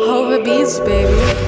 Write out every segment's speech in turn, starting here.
Over beats, baby.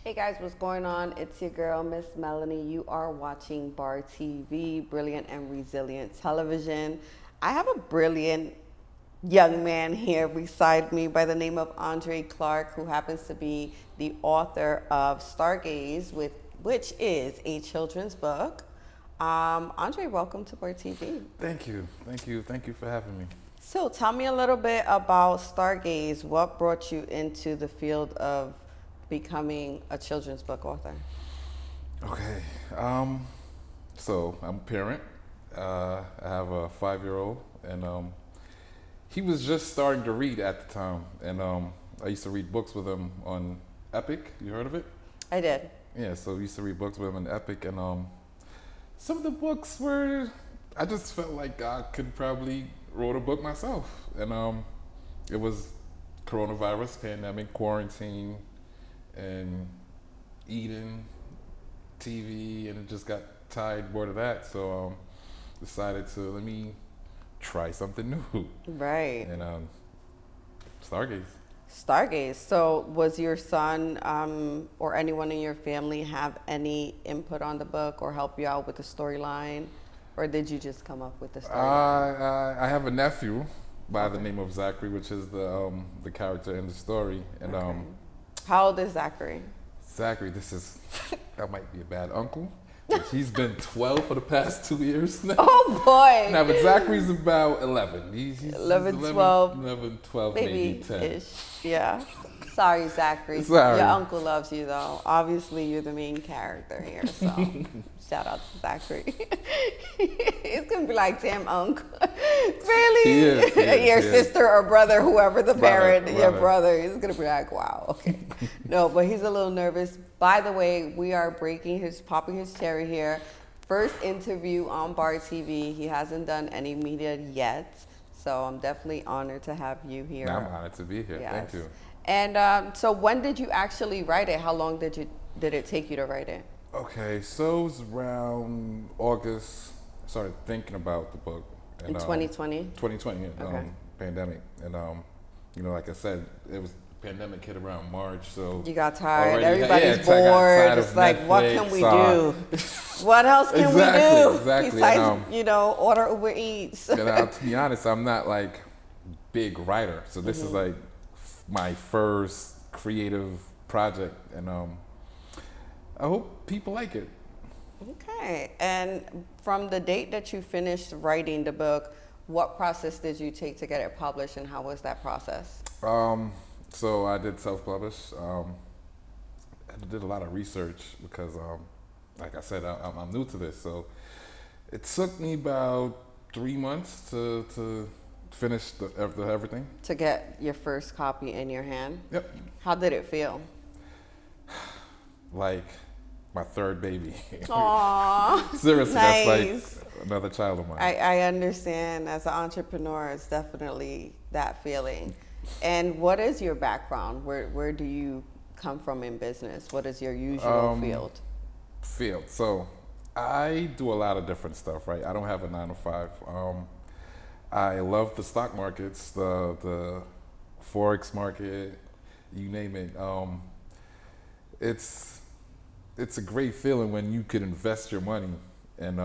Hey guys, what's going on? It's your girl, Miss Melanie. You are watching B.A.R TV, Brilliant and Resilient Television. I have a brilliant young man here beside me by the name of Andre Clarke, who happens to be the author of Stargaze, which is a children's book. Andre, welcome to B.A.R TV. Thank you for having me. So tell me a little bit about Stargaze. What brought you into the field of becoming a children's book author? Okay, so I'm a parent. I have a 5-year-old, and he was just starting to read at the time, and I used to read books with him on Epic. You heard of it? I did. Yeah, so we used to read books with him on Epic, and some of the books were, I just felt like I could probably wrote a book myself, and it was coronavirus, pandemic, quarantine, and eating, TV, and it just got tied more to that. So decided to let me try something new. Right. And Stargaze. Stargaze. So was your son or anyone in your family have any input on the book or help you out with the storyline? Or did you just come up with the storyline? I have a nephew by the name of Zachary, which is the character in the story. And Okay. How old is Zachary? Zachary, that might be a bad uncle. He's been 12 for the past 2 years now. Oh boy. No, but Zachary's about 11. He's 11, 12. 11, 12, maybe 10. Ish. Yeah. Sorry, Zachary. Sorry. Your uncle loves you though. Obviously, you're the main character here. So shout out to Zachary. It's gonna be like, damn, uncle. Really? He is, Your sister or brother, whoever the parent, your brother. brother. He's gonna be like, wow, okay. No, but he's a little nervous. By the way, we are popping his cherry here. First interview on B.A.R TV. He hasn't done any media yet. So I'm definitely honored to have you here. I'm honored to be here. Yes. Thank you. And so when did you actually write it? How long did it take you to write it? Okay, so it was around August. I started thinking about the book. In 2020? 2020, yeah, Okay. pandemic. And, like I said, it was pandemic hit around March, so. You got tired. already- Everybody's I got bored. tired It's of like, what can Netflix, we do? What else can we do? Exactly. Besides, order Uber Eats. And to be honest, I'm not like big writer, so this is like my first creative project, and I hope people like it. Okay. And from the date that you finished writing the book, what process did you take to get it published, and how was that process? So I did self-publish. I did a lot of research because, like I said, I'm new to this. So it took me about 3 months to finish everything. To get your first copy in your hand? Yep. How did it feel? Like my third baby. Aww. Seriously, Nice. that's like another child of mine. I understand. As an entrepreneur, it's definitely that feeling. And what is your background? Where do you come from in business? What is your usual field? So I do a lot of different stuff, right? I don't have a 9 to 5. I love the stock markets, the Forex market, you name it. It's a great feeling when you could invest your money and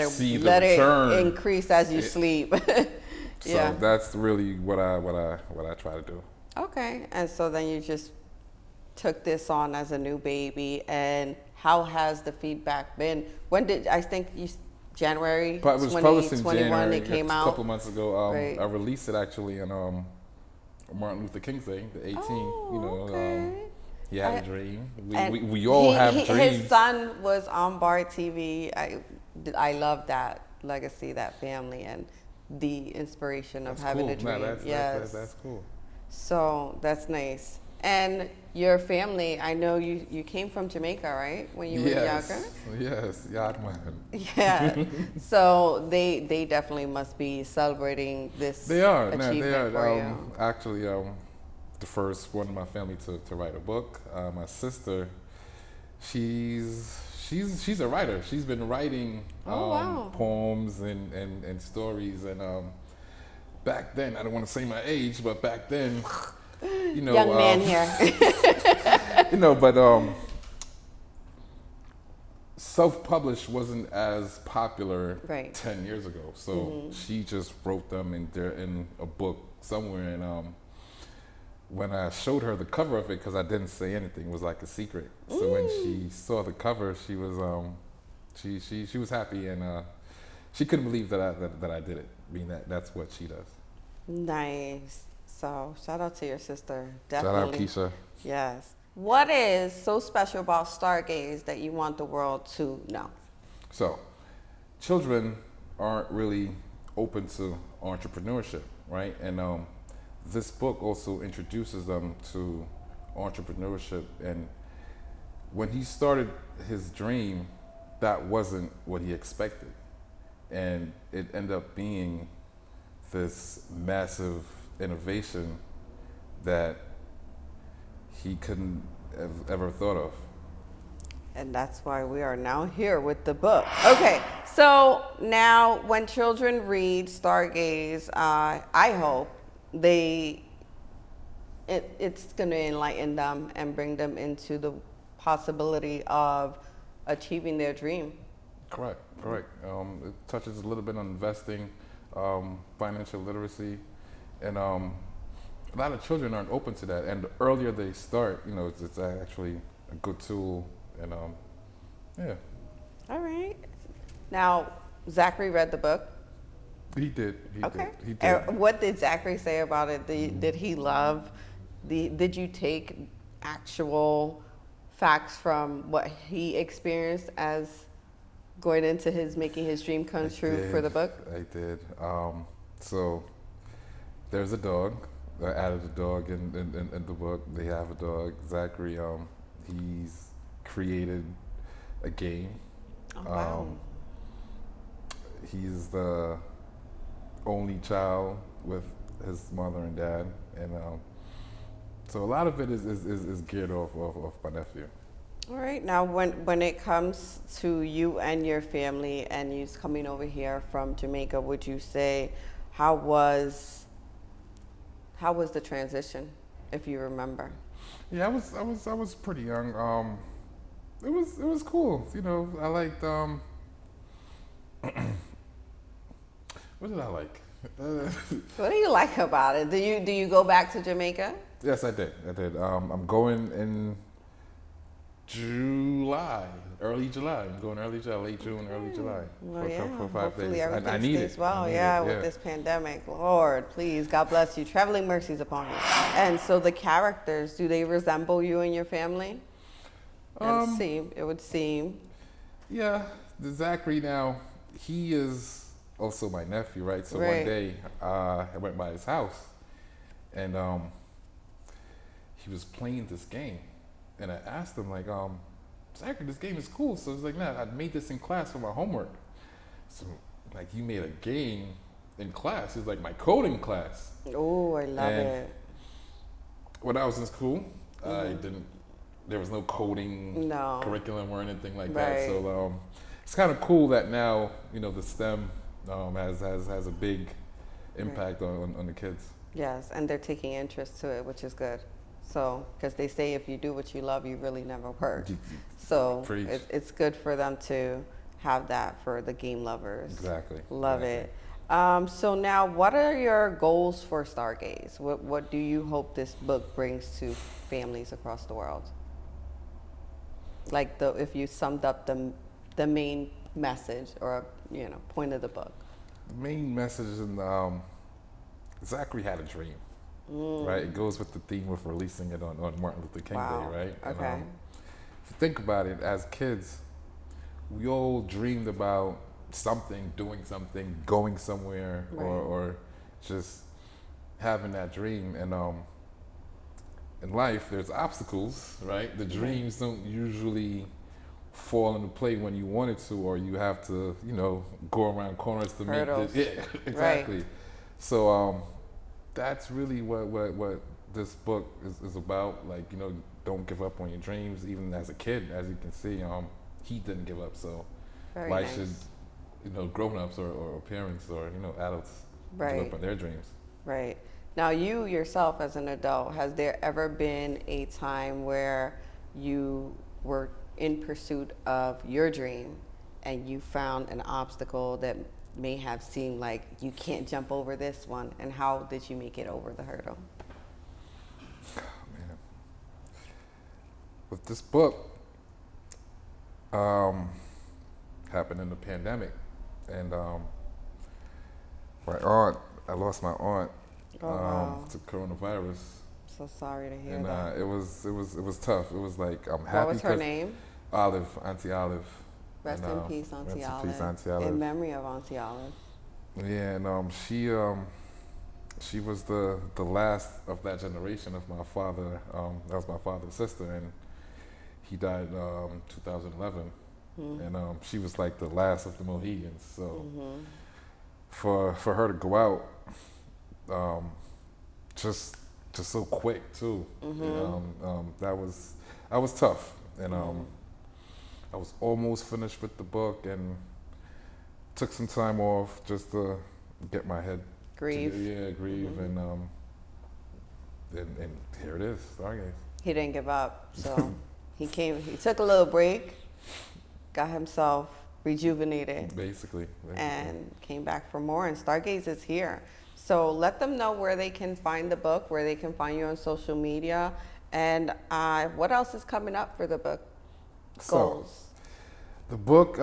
see the return. It increase as you sleep. Yeah. So that's really what I try to do. Okay. And so then you just took this on as a new baby, and how has the feedback been? When did I think you January It was published in 2021 January. it came a out? couple months ago. Right. I released it actually on Martin Luther King's Day, the 18th. Oh, okay. He had a dream. And We all have his dreams. son was on Bar TV. I love that legacy, that family, and the inspiration of That's having cool. a No, dream. Yes. that's cool. So that's nice. And your family, I know you came from Jamaica, right? When you were younger? Yes, yard man. Yeah. So they definitely must be celebrating this They are. No, they achievement for are. you. Actually, the first one in my family to write a book. My sister, she's a writer. She's been writing Oh wow. poems and stories. And back then, I don't want to say my age, but back then, Young man here. but self-published wasn't as popular Right. 10 years ago. So she just wrote them in there in a book somewhere. And when I showed her the cover of it, because I didn't say anything, it was like a secret. So when she saw the cover, she was she was happy, and she couldn't believe that I did it. Being that's what she does. Nice. So shout out to your sister. Shout out Definitely. Keisha. Yes. What is so special about Stargaze that you want the world to know? So, children aren't really open to entrepreneurship, right? And this book also introduces them to entrepreneurship. And when he started his dream, that wasn't what he expected. And it ended up being this massive innovation that he couldn't have ever thought of. And that's why we are now here with the book. Okay, so now when children read Stargaze, I hope it's going to enlighten them and bring them into the possibility of achieving their dream. Correct. It touches a little bit on investing, financial literacy, and a lot of children aren't open to that. And the earlier they start, it's actually a good tool. And yeah. All right. Now, Zachary read the book. He did. Okay. He did. And what did Zachary say about it? Did he love did you take actual facts from what he experienced as going into making his dream come true for the book? I did. So there's a dog. I added a dog in the book. They have a dog. Zachary, he's created a game. Oh, wow. He's the only child with his mother and dad, and so a lot of it is geared off my nephew. All right. Now, when it comes to you and your family, and you coming over here from Jamaica, would you say how was the transition, if you remember? Yeah, I was pretty young. It was cool. I liked. What did I like? What do you like about it? Do you go back to Jamaica? Yes, I did. I'm going in July, early July. I'm going early July, late June, early July for 5 Hopefully days. everything I need stays it. well. I need Yeah, it, with this pandemic, Lord, please, God bless you. Traveling mercies upon you. And so the characters, do they resemble you and your family? It would seem. Yeah, the Zachary now, he is also my nephew, right? So Right. one day I went by his house, and he was playing this game, and I asked him like, Zachary, this game is cool. So he's like, nah, I made this in class for my homework. So like, you made a game in class? He's like, my coding class. Oh, I love And it. when I was in school, there was no coding No. curriculum or anything like Right. that. So it's kind of cool that now the STEM has a big impact on the kids. Yes, and they're taking interest to it, which is good. So, because they say if you do what you love, you really never work. So Preach. it's good for them to have that for the game lovers. Exactly. Love Exactly. it. So now, what are your goals for Stargaze? What do you hope this book brings to families across the world? Like if you summed up the main message or point of the book. The main message in Zachary had a dream, right? It goes with the theme of releasing it on Martin Luther King Wow. Day, right? And Okay. if you think about it, as kids, we all dreamed about something, doing something, going somewhere, Right. or just having that dream. And in life, there's obstacles, right? The dreams don't usually fall into play when you want it to, or you have to, go around corners to Hurdles. make the, yeah, exactly. So that's really what this book is about. Like, don't give up on your dreams. Even as a kid, as you can see, he didn't give up. So Very why nice. should grown-ups or parents or adults give Right. up on their dreams? Right. Now, you yourself as an adult, has there ever been a time where you were in pursuit of your dream and you found an obstacle that may have seemed like you can't jump over this one? And how did you make it over the hurdle? Man, with this book, happened in the pandemic, and I lost my aunt Oh, wow. to coronavirus, So sorry to hear and that. it was tough. It was like I'm happy. What was her name? Olive, Auntie Olive. Rest And, in peace, Auntie rest Olive. in peace, Auntie Olive. In memory of Auntie Olive. Yeah, and she was the last of that generation of my father. That was my father's sister, and he died 2011. And she was like the last of the Mohegans. So for her to go out, just so quick too, that was tough. And I was almost finished with the book, and took some time off just to get my head Grieve. grieve, and here it is, Stargaze. He didn't give up. So he took a little break, got himself rejuvenated, Basically. and came back for more. And Stargaze is here. So let them know where they can find the book, where they can find you on social media, and what else is coming up for the book goals. So, the book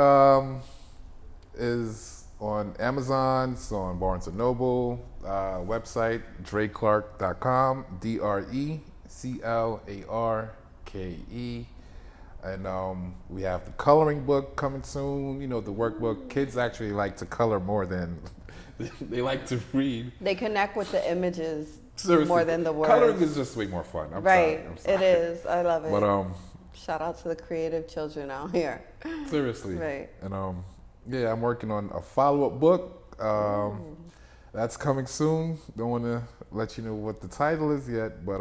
is on Amazon, it's on Barnes & Noble, website, DreClarke.com, DreClarke. And we have the coloring book coming soon, the workbook. Kids actually like to color more than they like to read. They connect with the images Seriously, more than the words. Coloring is just way more fun. I'm right. sorry. It is. I love it. But shout out to the creative children out here. seriously. Right. And yeah, I'm working on a follow-up book. That's coming soon. Don't want to let you know what the title is yet, but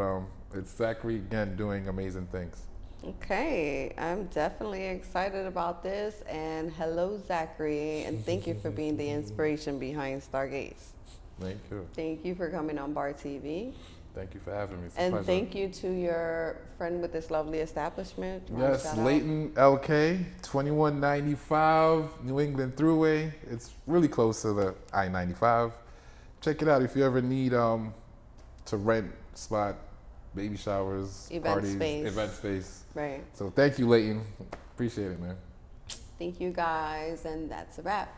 it's Zachary again doing amazing things. Okay, I'm definitely excited about this. And hello, Zachary, and thank you for being the inspiration behind Stargaze. Thank you. Thank you for coming on B.A.R TV. Thank you for having me. It's a And pleasure. thank you to your friend with this lovely establishment. Yes, Leighton LK, 2195 New England Thruway. It's really close to the I-95. Check it out if you ever need to rent spot, baby showers, Event parties, space. event space. Right. So thank you, Leighton. Appreciate it, man. Thank you, guys, and that's a wrap.